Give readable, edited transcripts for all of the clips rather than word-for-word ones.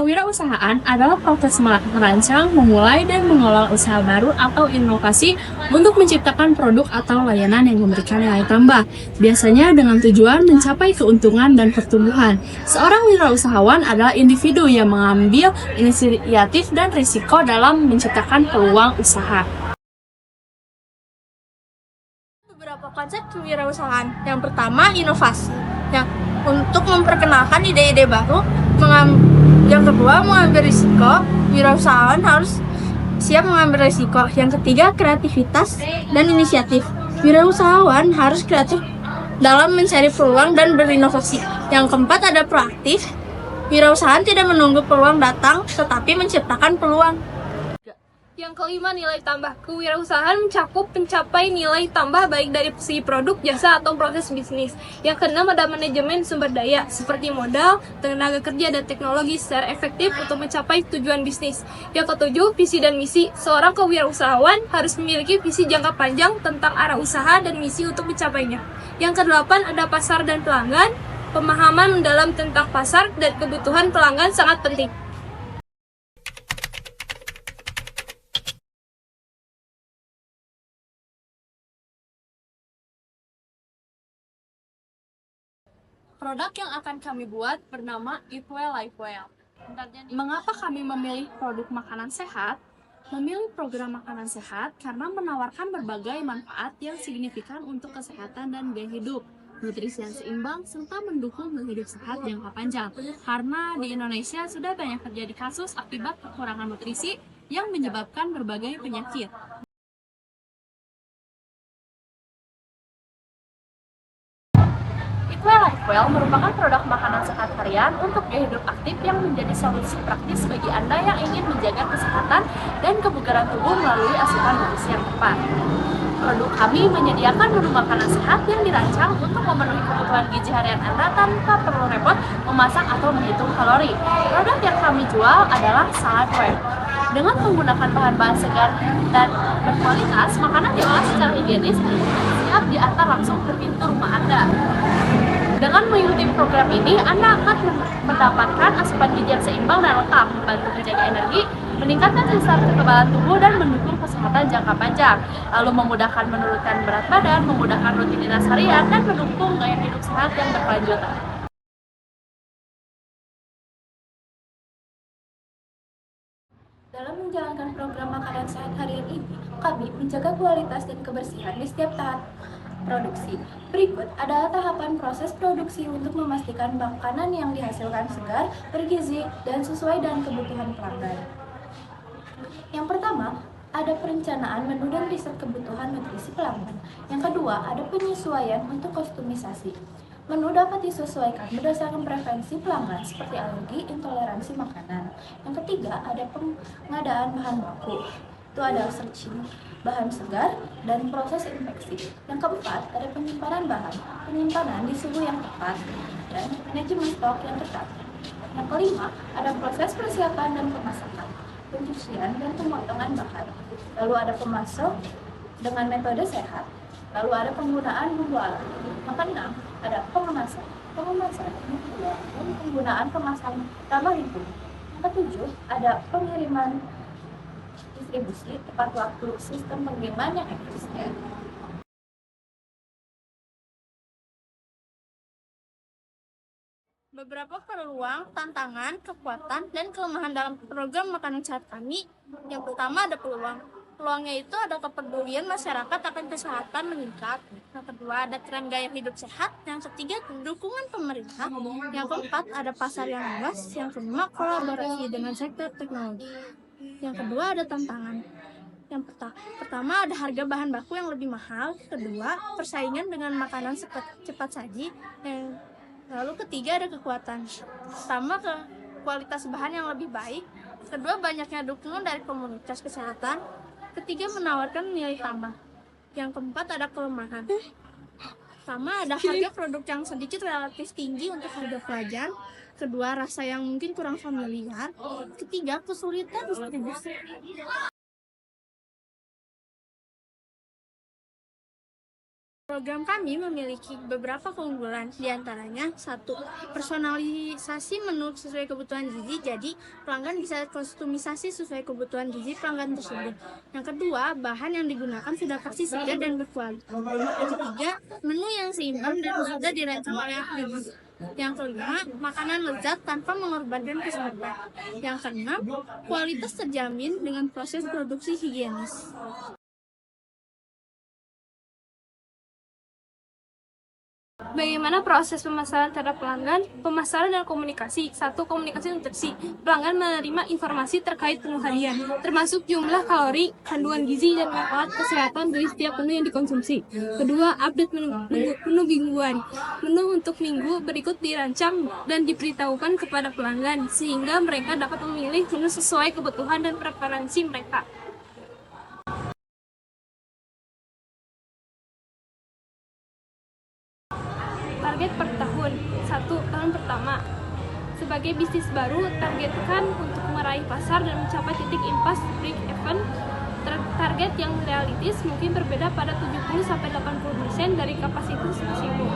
Kewirausahaan adalah proses merancang, memulai, dan mengelola usaha baru atau inovasi untuk menciptakan produk atau layanan yang memberikan nilai tambah. Biasanya dengan tujuan mencapai keuntungan dan pertumbuhan. Seorang wirausahawan adalah individu yang mengambil inisiatif dan risiko dalam menciptakan peluang usaha. Beberapa konsep kewirausahaan. Yang pertama, inovasi. Yang untuk memperkenalkan ide-ide baru, yang kedua, mengambil risiko. Wirausahawan harus siap mengambil risiko. Yang ketiga, kreativitas dan inisiatif. Wirausahawan harus kreatif dalam mencari peluang dan berinovasi. Yang keempat, ada proaktif. Wirausahaan tidak menunggu peluang datang, tetapi menciptakan peluang. Yang kelima, nilai tambah. Kewirausahaan mencakup pencapai nilai tambah baik dari segi produk, jasa, atau proses bisnis. Yang keenam, ada manajemen sumber daya, seperti modal, tenaga kerja, dan teknologi secara efektif untuk mencapai tujuan bisnis. Yang ketujuh, visi dan misi. Seorang kewirausahawan harus memiliki visi jangka panjang tentang arah usaha dan misi untuk mencapainya. Yang kedelapan, ada pasar dan pelanggan. Pemahaman mendalam tentang pasar dan kebutuhan pelanggan sangat penting. Produk yang akan kami buat bernama Eat Well Live Well. Mengapa kami memilih produk makanan sehat? Memilih program makanan sehat karena menawarkan berbagai manfaat yang signifikan untuk kesehatan dan gaya hidup, nutrisi yang seimbang, serta mendukung gaya hidup sehat jangka panjang. Karena di Indonesia sudah banyak terjadi kasus akibat kekurangan nutrisi yang menyebabkan berbagai penyakit. Eat Well Live Well merupakan produk makanan sehat harian untuk gaya hidup aktif yang menjadi solusi praktis bagi Anda yang ingin menjaga kesehatan dan kebugaran tubuh melalui asupan nutrisi yang tepat. Produk kami menyediakan menu makanan sehat yang dirancang untuk memenuhi kebutuhan gizi harian Anda tanpa perlu repot memasak atau menghitung kalori. Produk yang kami jual adalah Saladware. Dengan menggunakan bahan-bahan segar dan berkualitas, makanan diolah secara higienis dan siap diantar langsung ke pintu rumah Anda. Dengan mengikuti program ini, Anda akan mendapatkan asupan gizi yang seimbang dan lengkap, membantu menjaga energi, meningkatkan sensor kekebalan tubuh, dan mendukung kesehatan jangka panjang, lalu memudahkan menurunkan berat badan, memudahkan rutinitas harian, dan mendukung gaya hidup sehat yang berkelanjutan. Dalam menjalankan program makanan sehat harian ini, kami menjaga kualitas dan kebersihan di setiap tahap produksi. Berikut adalah tahapan proses produksi untuk memastikan makanan yang dihasilkan segar, bergizi, dan sesuai dengan kebutuhan pelanggan. Yang pertama, ada perencanaan menu dan riset kebutuhan nutrisi pelanggan. Yang kedua, ada penyesuaian untuk kostumisasi. Menu dapat disesuaikan berdasarkan preferensi pelanggan seperti alergi, intoleransi makanan. Yang ketiga, ada pengadaan bahan baku. Itu ada searching bahan segar dan proses infeksi. Yang keempat, ada penyimpanan bahan, penyimpanan di suhu yang tepat, dan manajemen stok yang ketat. Yang kelima, ada proses persiapan dan pemasakan, pencucian dan pemotongan bahan. Lalu ada pemasok dengan metode sehat. Lalu ada penggunaan bumbu alami. Yang keenam, ada pengemasan dan penggunaan kemasan ramah lingkungan. Yang ketujuh, ada pengiriman distribusi tepat waktu, sistem pengiriman yang efisien. Beberapa peluang, tantangan, kekuatan, dan kelemahan dalam program makanan sehat kami. Yang pertama, ada peluang. Peluangnya itu ada kepedulian masyarakat akan kesehatan meningkat. Yang kedua, ada tren gaya hidup sehat. Yang ketiga, dukungan pemerintah. Yang keempat, ada pasar yang luas. Yang kelima, kolaborasi dengan sektor teknologi. Yang kedua, ada tantangan. Yang pertama, ada harga bahan baku yang lebih mahal. Kedua, persaingan dengan makanan cepat saji. Lalu ketiga, ada kekuatan. Pertama, kualitas bahan yang lebih baik. Kedua, banyaknya dukungan dari komunitas kesehatan. Ketiga, menawarkan nilai tambah. Yang keempat, ada kelemahan. Pertama, ada harga produk yang sedikit relatif tinggi untuk harga pelajar. Kedua, rasa yang mungkin kurang familiar. Ketiga, kesulitan distribusi. Program kami memiliki beberapa keunggulan, diantaranya 1. Personalisasi menu sesuai kebutuhan gizi, jadi pelanggan bisa kustomisasi sesuai kebutuhan gizi pelanggan tersebut. Yang kedua, bahan yang digunakan sudah pasti segar dan berkualitas. Yang ketiga, menu yang seimbang dan sudah dirancang oleh ahli gizi. Yang kelima, makanan lezat tanpa mengorbankan kesehatan. Yang keenam, kualitas terjamin dengan proses produksi higienis. Bagaimana proses pemasaran terhadap pelanggan? Pemasaran dan komunikasi. 1. Komunikasi nutrisi. Pelanggan menerima informasi terkait menu harian, termasuk jumlah kalori, kandungan gizi, dan manfaat kesehatan dari setiap menu yang dikonsumsi. Kedua, update menu mingguan. Menu untuk minggu berikut dirancang dan diberitahukan kepada pelanggan, sehingga mereka dapat memilih menu sesuai kebutuhan dan preferensi mereka. Target per tahun. 1. Tahun pertama. Sebagai bisnis baru, targetkan untuk meraih pasar dan mencapai titik impas break even. Target yang realistis mungkin berbeda pada 70-80% dari kapasitas maksimum.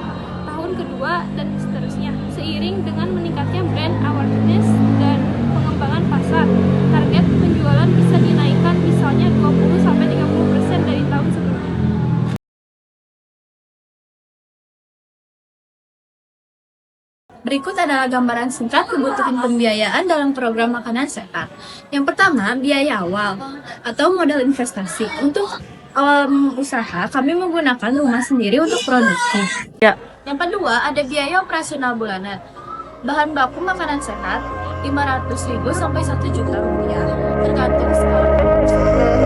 Tahun kedua dan seterusnya. Seiring dengan meningkatnya brand awareness dan pengembangan pasar, target penjualan bisa dinaikkan misalnya 20-30% dari tahun sebelumnya. Berikut adalah gambaran singkat kebutuhan pembiayaan dalam program makanan sehat. Yang pertama, biaya awal atau modal investasi. Untuk awal usaha, kami menggunakan rumah sendiri untuk produksi. Yang kedua, ada biaya operasional bulanan. Bahan baku makanan sehat, 500.000 sampai 1 juta rupiah, tergantung skala.